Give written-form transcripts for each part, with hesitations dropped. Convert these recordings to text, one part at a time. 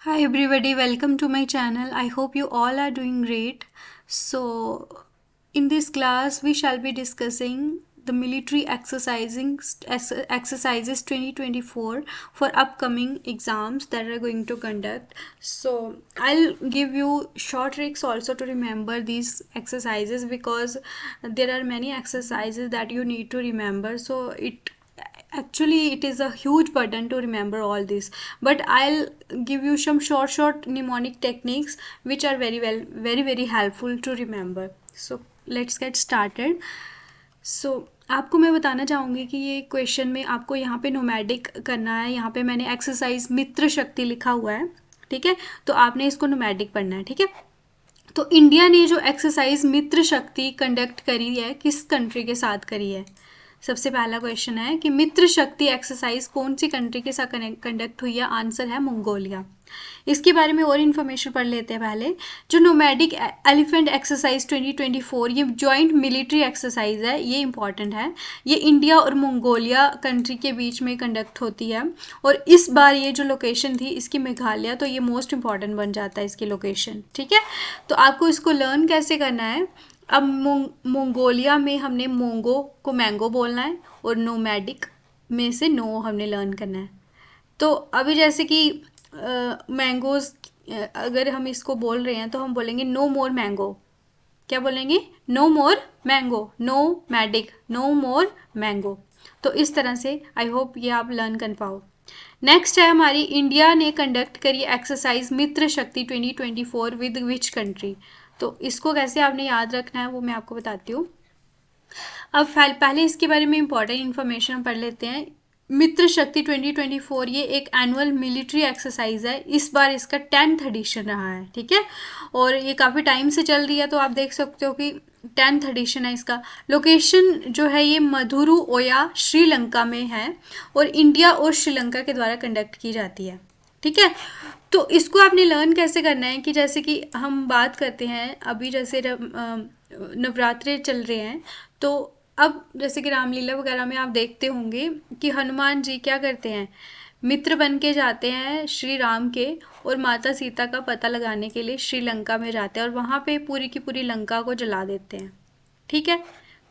Hi everybody, welcome to my channel. I hope you all are doing great. So, in this class, we shall be discussing the military exercises 2024 for upcoming exams that are going to conduct. So, I'll give you short tricks also to remember these exercises because there are many exercises that you need to remember. So, it is a huge burden to remember all this, but I'll give you some short mnemonic techniques which are very helpful to remember. So let's get started. So आपको मैं बताना चाहूँगी कि ये question में आपको यहाँ पे नोमैडिक करना है. यहाँ पे मैंने एक्सरसाइज मित्र शक्ति लिखा हुआ है, ठीक है. तो आपने इसको नोमैडिक पढ़ना है, ठीक है. तो इंडिया ने जो एक्सरसाइज मित्र शक्ति कंडक्ट करी है किस कंट्री के साथ करी है. सबसे पहला क्वेश्चन है कि मित्र शक्ति एक्सरसाइज कौन सी कंट्री के साथ कंडक्ट हुई है. आंसर है मंगोलिया. इसके बारे में और इन्फॉर्मेशन पढ़ लेते हैं. पहले जो नोमैडिक एलिफेंट एक्सरसाइज 2024 ये जॉइंट मिलिट्री एक्सरसाइज है, ये इंपॉर्टेंट है. ये इंडिया और मंगोलिया कंट्री के बीच में कंडक्ट होती है और इस बार ये जो लोकेशन थी इसकी मेघालय, तो ये मोस्ट इंपॉर्टेंट बन जाता है इसकी लोकेशन, ठीक है. तो आपको इसको लर्न कैसे करना है. अब मंगोलिया में हमने मोंगो को मैंगो बोलना है और नोमैडिक में से नो हमने लर्न करना है. तो अभी जैसे कि मैंगोज, अगर हम इसको बोल रहे हैं तो हम बोलेंगे नो मोर मैंगो. क्या बोलेंगे? नो मोर मैंगो. नो मैडिक, नो मोर मैंगो. तो इस तरह से आई होप ये आप लर्न कर पाओ. नेक्स्ट है हमारी इंडिया ने कंडक्ट करी एक्सरसाइज मित्र शक्ति 2024 विद विच कंट्री. तो इसको कैसे आपने याद रखना है वो मैं आपको बताती हूँ. अब पहले इसके बारे में इंपॉर्टेंट इन्फॉर्मेशन पढ़ लेते हैं. मित्र शक्ति 2024 ये एक एनुअल मिलिट्री एक्सरसाइज है. इस बार इसका 10th एडिशन रहा है, ठीक है. और ये काफ़ी टाइम से चल रही है, तो आप देख सकते हो कि 10th एडिशन है इसका. लोकेशन जो है ये मधुरू ओया श्रीलंका में है और इंडिया और श्रीलंका के द्वारा कंडक्ट की जाती है, ठीक है. तो इसको आपने लर्न कैसे करना है कि जैसे कि हम बात करते हैं अभी, जैसे नवरात्रे चल रहे हैं, तो अब जैसे कि रामलीला वगैरह में आप देखते होंगे कि हनुमान जी क्या करते हैं, मित्र बन के जाते हैं श्री राम के और माता सीता का पता लगाने के लिए श्रीलंका में जाते हैं और वहाँ पे पूरी की पूरी लंका को जला देते हैं, ठीक है.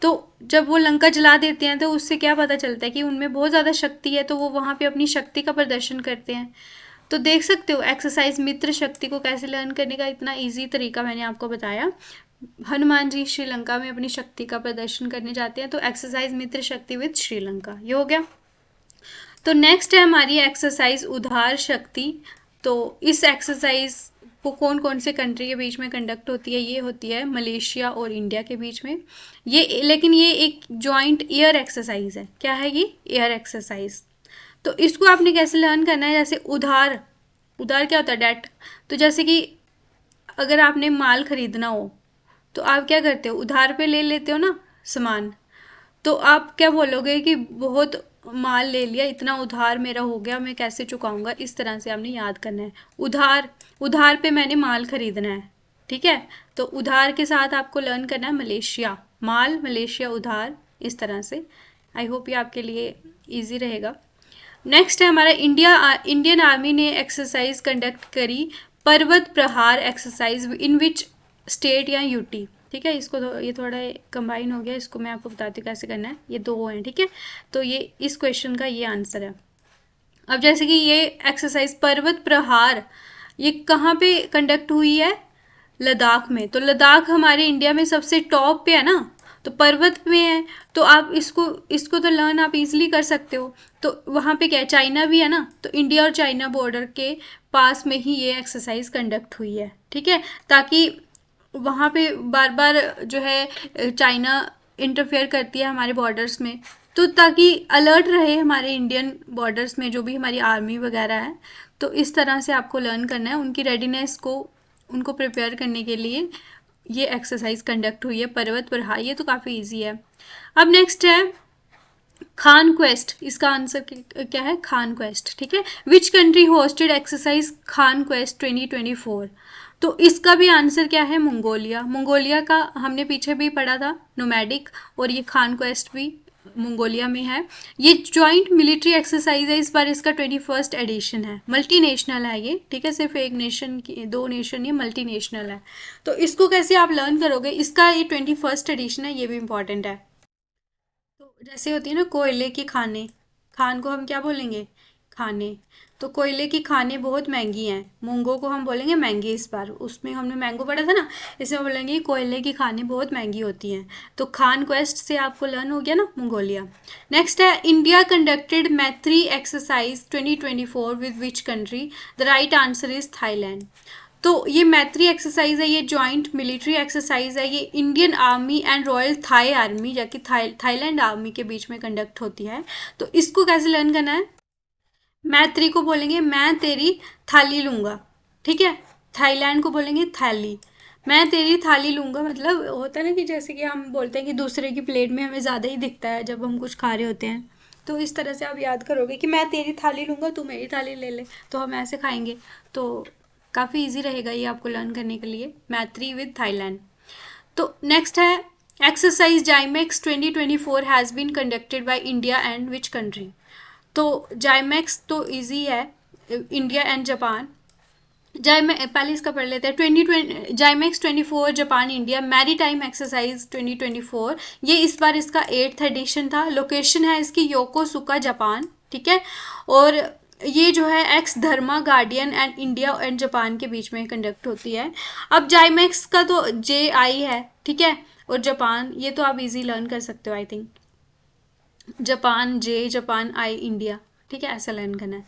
तो जब वो लंका जला देते हैं तो उससे क्या पता चलता है कि उनमें बहुत ज़्यादा शक्ति है, तो वो वहाँ पे अपनी शक्ति का प्रदर्शन करते हैं. तो देख सकते हो एक्सरसाइज मित्र शक्ति को कैसे लर्न करने का इतना इजी तरीका मैंने आपको बताया. हनुमान जी श्रीलंका में अपनी शक्ति का प्रदर्शन करने जाते हैं, तो एक्सरसाइज मित्र शक्ति विद श्रीलंका ये हो गया. तो नेक्स्ट है हमारी एक्सरसाइज उधार शक्ति. तो इस एक्सरसाइज को कौन कौन से कंट्री के बीच में कंडक्ट होती है. ये होती है मलेशिया और इंडिया के बीच में. लेकिन ये एक जॉइंट एयर एक्सरसाइज है. क्या है ये? Air exercise. तो इसको आपने कैसे लर्न करना है. जैसे उधार क्या होता है? डेट. तो जैसे कि अगर आपने माल खरीदना हो तो आप क्या करते हो, उधार पे ले लेते हो ना सामान. तो आप क्या बोलोगे कि बहुत माल ले लिया, इतना उधार मेरा हो गया, मैं कैसे चुकाऊंगा. इस तरह से आपने याद करना है. उधार पे मैंने माल खरीदना है, ठीक है. तो उधार के साथ आपको लर्न करना है मलेशिया. माल मलेशिया उधार, इस तरह से. आई होप ये आपके लिए ईजी रहेगा. नेक्स्ट है हमारा इंडियन आर्मी ने एक्सरसाइज कंडक्ट करी पर्वत प्रहार एक्सरसाइज इन विच स्टेट या यूटी, ठीक है. इसको ये थोड़ा कंबाइन हो गया, इसको मैं आपको बताती हूँ कैसे करना है. ये दो हैं, ठीक है. तो ये इस क्वेश्चन का ये आंसर है. अब जैसे कि ये एक्सरसाइज पर्वत प्रहार ये कहाँ पे कंडक्ट हुई है? लद्दाख में. तो लद्दाख हमारे इंडिया में सबसे टॉप पे है ना, तो पर्वत में है. तो आप इसको तो लर्न आप इजीली कर सकते हो. तो वहाँ पे क्या है, चाइना भी है ना, तो इंडिया और चाइना बॉर्डर के पास में ही ये एक्सरसाइज कंडक्ट हुई है, ठीक है. ताकि वहाँ पे बार बार जो है चाइना इंटरफेयर करती है हमारे बॉर्डर्स में, तो ताकि अलर्ट रहे हमारे इंडियन बॉर्डर्स में जो भी हमारी आर्मी वगैरह है. तो इस तरह से आपको लर्न करना है. उनकी रेडीनेस को उनको प्रिपेयर करने के लिए ये एक्सरसाइज कंडक्ट हुई है पर्वत प्रहार. ये तो काफ़ी इजी है. अब नेक्स्ट है खान क्वेस्ट. इसका आंसर क्या है? खान क्वेस्ट, ठीक है. Which country hosted exercise Khan quest 2024. तो इसका भी आंसर क्या है? मंगोलिया. मंगोलिया का हमने पीछे भी पढ़ा था नोमैडिक, और ये खान क्वेस्ट भी मंगोलिया में है। ये जॉइंट मिलिट्री एक्सरसाइज है, इस बार इसका 21st एडिशन है। मल्टीनेशनल है ये, ठीक है, सिर्फ एक नेशन की, दो नेशन, ये मल्टीनेशनल है। तो इसको कैसे आप लर्न करोगे, इसका ये 21st एडिशन है, ये भी इंपॉर्टेंट है। तो जैसे होती है ना कोयले की खाने, खान को हम क्या बोलेंगे, खाने। तो कोयले की खाने बहुत महंगी हैं, मूंगों को हम बोलेंगे महंगी। इस बार उसमें हमने मैंगो पढ़ा था ना, इसमें बोलेंगे कोयले की खाने बहुत महंगी होती हैं। तो खान क्वेस्ट से आपको लर्न हो गया ना मंगोलिया। नेक्स्ट है, इंडिया कंडक्टेड मैत्री exercise 2024 with which country. The right answer is Thailand. तो ये मैत्री एक्सरसाइज है, ये जॉइंट मिलिट्री एक्सरसाइज है, ये Indian Army and Royal Thai Army, जबकि थाईलैंड आर्मी के बीच में कंडक्ट होती है। तो इसको कैसे लर्न करना है, मैत्री को बोलेंगे मैं तेरी थाली लूंगा, ठीक है। थाईलैंड को बोलेंगे थैली। मैं तेरी थाली लूंगा मतलब होता है ना कि जैसे कि हम बोलते हैं कि दूसरे की प्लेट में हमें ज़्यादा ही दिखता है जब हम कुछ खा रहे होते हैं। तो इस तरह से आप याद करोगे कि मैं तेरी थाली लूंगा, तू मेरी थाली ले ले, तो हम ऐसे खाएंगे। तो काफ़ी इजी रहेगा ये आपको लर्न करने के लिए, मैत्री विद थाईलैंड। तो नेक्स्ट है, exercise JIMEX 2024 has been conducted by India and which country. तो जाइमेक्स तो इजी है, इंडिया एंड जापान। पहले इसका पढ़ लेते हैं। 2020 JIMEX 24 Japan India maritime exercise 2024, ये इस बार इसका 8th एडिशन था। लोकेशन है इसकी योकोसुका जापान, ठीक है। और ये जो है x Dharma guardian and India and Japan के बीच में कंडक्ट होती है। अब जाइमेक्स का तो JI है, ठीक है, और जापान ये तो आप इजी लर्न कर सकते हो I think. Japan J, Japan I, India, ठीक है, ऐसा लर्न करना है।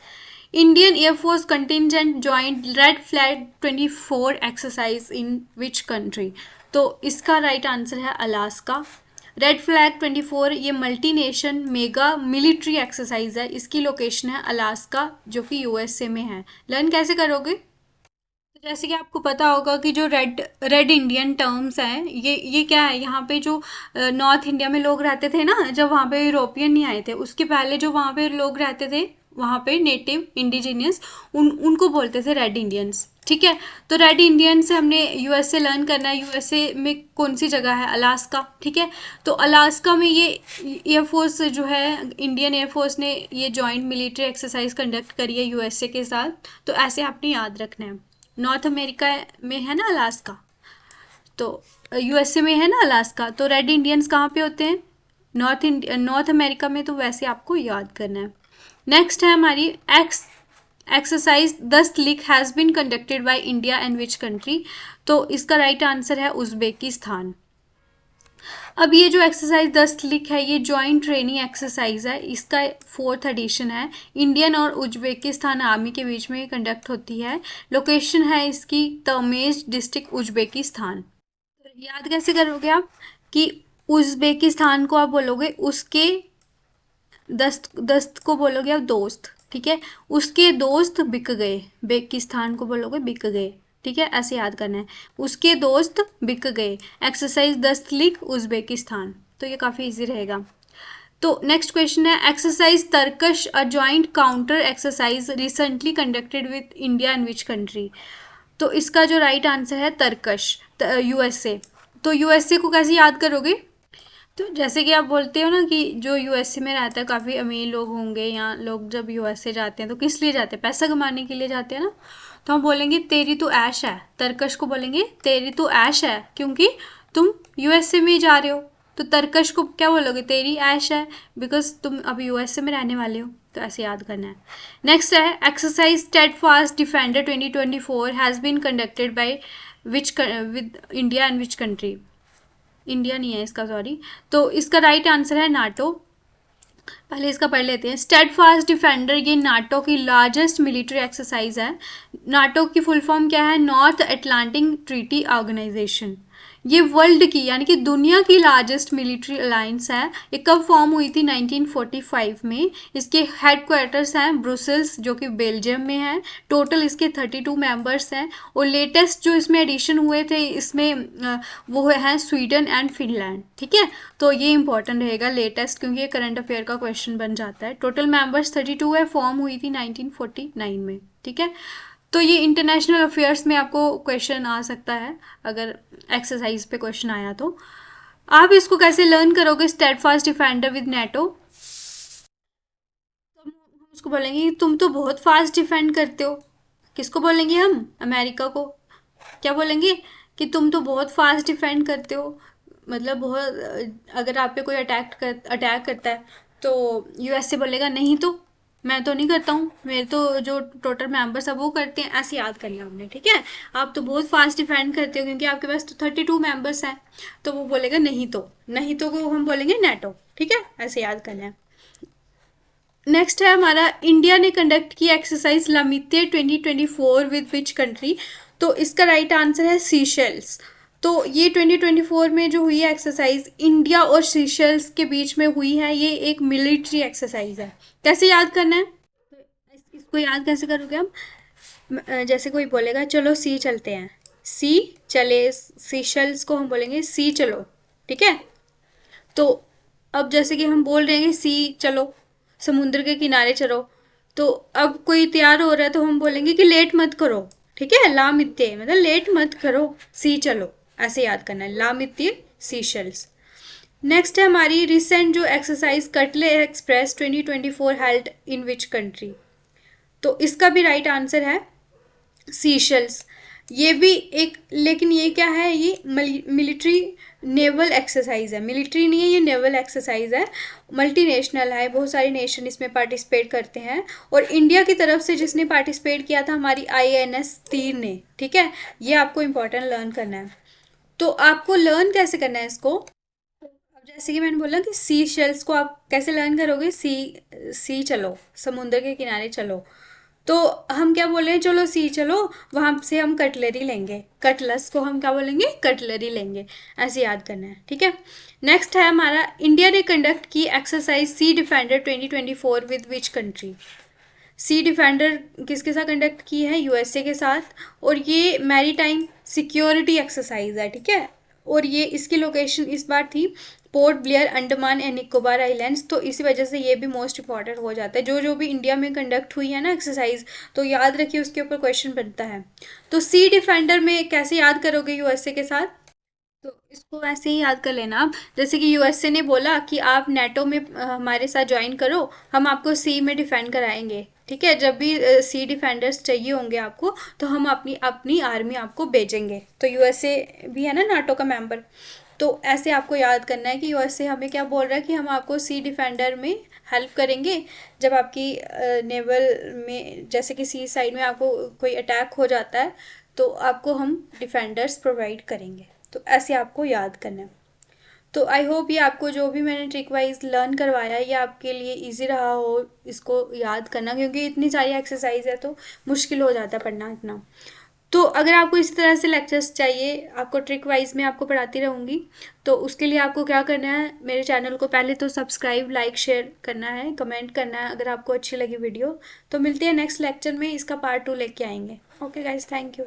Indian air force contingent joint red flag 24 exercise in which country. तो इसका राइट आंसर है अलास्का। रेड फ्लैग 24 ये multi nation mega military exercise है, इसकी लोकेशन है अलास्का जो कि USA में है। लर्न कैसे करोगे, तो जैसे कि आपको पता होगा कि जो रेड रेड इंडियन टर्म्स हैं, ये क्या है, यहाँ पे जो नॉर्थ इंडिया में लोग रहते थे ना, जब वहाँ पे यूरोपियन नहीं आए थे, उसके पहले जो वहाँ पे लोग रहते थे, वहाँ पे नेटिव इंडिजिनियस, उनको बोलते थे रेड इंडियंस, ठीक है। तो रेड इंडियन से हमने USA लर्न करना है। USA में कौन सी जगह है, अलास्का, ठीक है। तो अलास्का में ये एयरफोर्स जो है, इंडियन एयरफोर्स ने ये जॉइंट मिलिट्री एक्सरसाइज कंडक्ट करी है USA के साथ। तो ऐसे आपने याद रखना है। नॉर्थ अमेरिका में है ना अलास्का, तो USA में है ना अलास्का, तो रेड इंडियंस कहाँ पे होते हैं, नॉर्थ अमेरिका में। तो वैसे आपको याद करना है। नेक्स्ट है हमारी exercise 10 league has been conducted by India and which country. तो इसका राइट आंसर है उज्बेकिस्तान। अब ये जो एक्सरसाइज 10 लीग है, ये जॉइंट ट्रेनिंग एक्सरसाइज है, इसका 4th एडिशन है। इंडियन और उज्बेकिस्तान आर्मी के बीच में कंडक्ट होती है। लोकेशन है इसकी तमेज डिस्ट्रिक्ट उज्बेकिस्तान। याद कैसे करोगे आप कि उज्बेकिस्तान को आप बोलोगे उसके दस्त दस्त को बोलोगे आप दोस्त, ठीक है। उसके दोस्त बिक गए, बेकिस्तान को बोलोगे बिक गए, ठीक है, ऐसे याद करना है। उसके दोस्त बिक गए, एक्सरसाइज 10 लीग उज्बेकिस्तान। तो ये काफ़ी इजी रहेगा। तो नेक्स्ट क्वेश्चन है, exercise Tarkash a joint counter exercise recently conducted with India and which country. तो इसका जो राइट आंसर है तर्कश, USA। तो USA को कैसे याद करोगे, तो जैसे कि आप बोलते हो ना कि जो USA में रहता है काफ़ी अमीर लोग होंगे, या लोग जब USA जाते हैं तो किस लिए जाते हैं, पैसा कमाने के लिए जाते हैं ना। तो हम बोलेंगे तेरी तो ऐश है, तरकश को बोलेंगे तेरी तो ऐश है, क्योंकि तुम USA में जा रहे हो। तो तरकश को क्या बोलोगे, तेरी ऐश है, बिकॉज तुम अभी USA में रहने वाले हो। तो ऐसे याद करना है। नेक्स्ट है, exercise Steadfast Defender 2024 has been conducted by which with India and which country. India नहीं है इसका, सॉरी। तो इसका राइट आंसर है नाटो। पहले इसका पढ़ लेते हैं। स्टेडफास्ट डिफेंडर ये नाटो की लार्जेस्ट मिलिट्री एक्सरसाइज है। नाटो की फुल फॉर्म क्या है, नॉर्थ अटलांटिक ट्रीटी ऑर्गेनाइजेशन। ये वर्ल्ड की यानी कि दुनिया की लार्जेस्ट मिलिट्री अलायंस है। ये कब फॉर्म हुई थी, 1945 में। इसके हेडक्वार्टर्स हैं ब्रुसेल्स जो कि बेल्जियम में है। टोटल इसके 32 मेंबर्स हैं, और लेटेस्ट जो इसमें एडिशन हुए थे इसमें वो हैं स्वीडन एंड फिनलैंड, ठीक है। तो ये इंपॉर्टेंट रहेगा लेटेस्ट, क्योंकि ये करंट अफेयर का क्वेश्चन बन जाता है। टोटल मेंबर्स 32 है, फॉर्म हुई थी 1949 में, ठीक है। तो ये इंटरनेशनल अफेयर्स में आपको क्वेश्चन आ सकता है अगर एक्सरसाइज पे क्वेश्चन आया तो। आप इसको कैसे लर्न करोगे, स्टेडफास्ट डिफेंडर विद नेटो? तो हम उसको बोलेंगे कि तुम तो बहुत फास्ट डिफेंड करते हो। किसको बोलेंगे हम? अमेरिका को। क्या बोलेंगे? कि तुम तो बहुत फास्ट डिफेंड करते हो। मतलब बहुत, अगर आप पे कोई अटैक करता है तो यूएसए बोलेगा नहीं तो, मैं तो नहीं करता हूँ, मेरे तो जो टोटल मेंबर्स है वो करते हैं। ऐसे याद कर लिया हमने, ठीक है। आप तो बहुत फास्ट डिफेंड करते हो क्योंकि आपके पास तो 32 मेंबर्स हैं। तो वो बोलेगा नहीं तो, नहीं तो को हम बोलेंगे नेटो, ठीक है। ऐसे याद करना है। नेक्स्ट है हमारा, इंडिया ने कंडक्ट की एक्सरसाइज लामित्य 2024 विद विच कंट्री? तो इसका राइट आंसर है सीशेल्स। तो ये 2024 में जो हुई है एक्सरसाइज, इंडिया और सीशेल्स के बीच में हुई है। ये एक मिलिट्री एक्सरसाइज है। कैसे याद करना है? तो इसको याद कैसे करोगे हम? जैसे कोई बोलेगा चलो सी चलते हैं, सी चले, सीशेल्स को हम बोलेंगे सी चलो, ठीक है। तो अब जैसे कि हम बोल रहे हैं कि सी चलो, समुद्र के किनारे चलो। तो अब कोई तैयार हो रहा है तो हम बोलेंगे कि लेट मत करो, ठीक है। ला मित्ते मतलब लेट मत करो, सी चलो। ऐसे याद करना है, ला मित्ते सीशेल्स। नेक्स्ट है हमारी, रिसेंट जो एक्सरसाइज कटले express 2024 held in which country? तो इसका भी राइट आंसर है सीशल्स। ये भी एक, लेकिन ये क्या है, ये मिलिट्री नेवल एक्सरसाइज है, मिलिट्री नहीं है ये, नेवल एक्सरसाइज है। मल्टीनेशनल है, बहुत सारे नेशन इसमें पार्टिसिपेट करते हैं। और इंडिया की तरफ से जिसने पार्टिसिपेट किया था, हमारी आईएनएस तीर ने, ठीक है। ये आपको इंपॉर्टेंट लर्न करना है। तो आपको लर्न कैसे करना है इसको? अब जैसे कि मैंने बोला कि सी शेल्स को आप कैसे लर्न करोगे, सी, सी चलो, समुद्र के किनारे चलो। तो हम क्या बोल रहे हैं, चलो सी चलो, वहां से हम कटलरी लेंगे, कटलस को हम क्या बोलेंगे, कटलरी लेंगे। ऐसे याद करना है, ठीक है। नेक्स्ट है हमारा, इंडिया ने कंडक्ट की exercise sea defender 2024 with which country? Sea defender किसके साथ कंडक्ट की है? यूएसए के साथ। और ये मैरी टाइम सिक्योरिटी एक्सरसाइज है, ठीक है। और ये इसकी लोकेशन इस बार थी port Blair, Andaman and Nicobar islands. तो इसी वजह से ये भी मोस्ट इंपॉर्टेंट हो जाता है। जो जो भी इंडिया में कंडक्ट हुई है ना एक्सरसाइज, तो याद रखिए उसके ऊपर क्वेश्चन बनता है। तो सी डिफेंडर में कैसे याद करोगे यूएसए के साथ? तो इसको वैसे ही याद कर लेना आप, जैसे कि यूएसए ने बोला कि आप नेटो में हमारे साथ ज्वाइन करो, हम आपको सी में डिफेंड कराएंगे, ठीक है। जब भी सी डिफेंडर्स चाहिए होंगे आपको, तो हम अपनी अपनी आर्मी आपको भेजेंगे। तो यूएसए भी है ना नाटो का मेंबर। तो ऐसे आपको याद करना है कि यूएसए हमें क्या बोल रहा है कि हम आपको सी डिफेंडर में हेल्प करेंगे। जब आपकी नेवल में, जैसे कि सी साइड में आपको कोई अटैक हो जाता है, तो आपको हम डिफेंडर्स प्रोवाइड करेंगे। तो ऐसे आपको याद करना है। तो आई होप ये आपको जो भी मैंने ट्रिक वाइज लर्न करवाया, ये आपके लिए इजी रहा हो इसको याद करना, क्योंकि इतनी सारी एक्सरसाइज है तो मुश्किल हो जाता है पढ़ना इतना। तो अगर आपको इसी तरह से लेक्चर्स चाहिए, आपको ट्रिक वाइज में आपको पढ़ाती रहूँगी, तो उसके लिए आपको क्या करना है, मेरे चैनल को पहले तो सब्सक्राइब, लाइक, शेयर करना है, कमेंट करना है अगर आपको अच्छी लगी वीडियो। तो मिलते हैं नेक्स्ट लेक्चर में, इसका पार्ट 2 लेके आएंगे। Okay guys, thank you.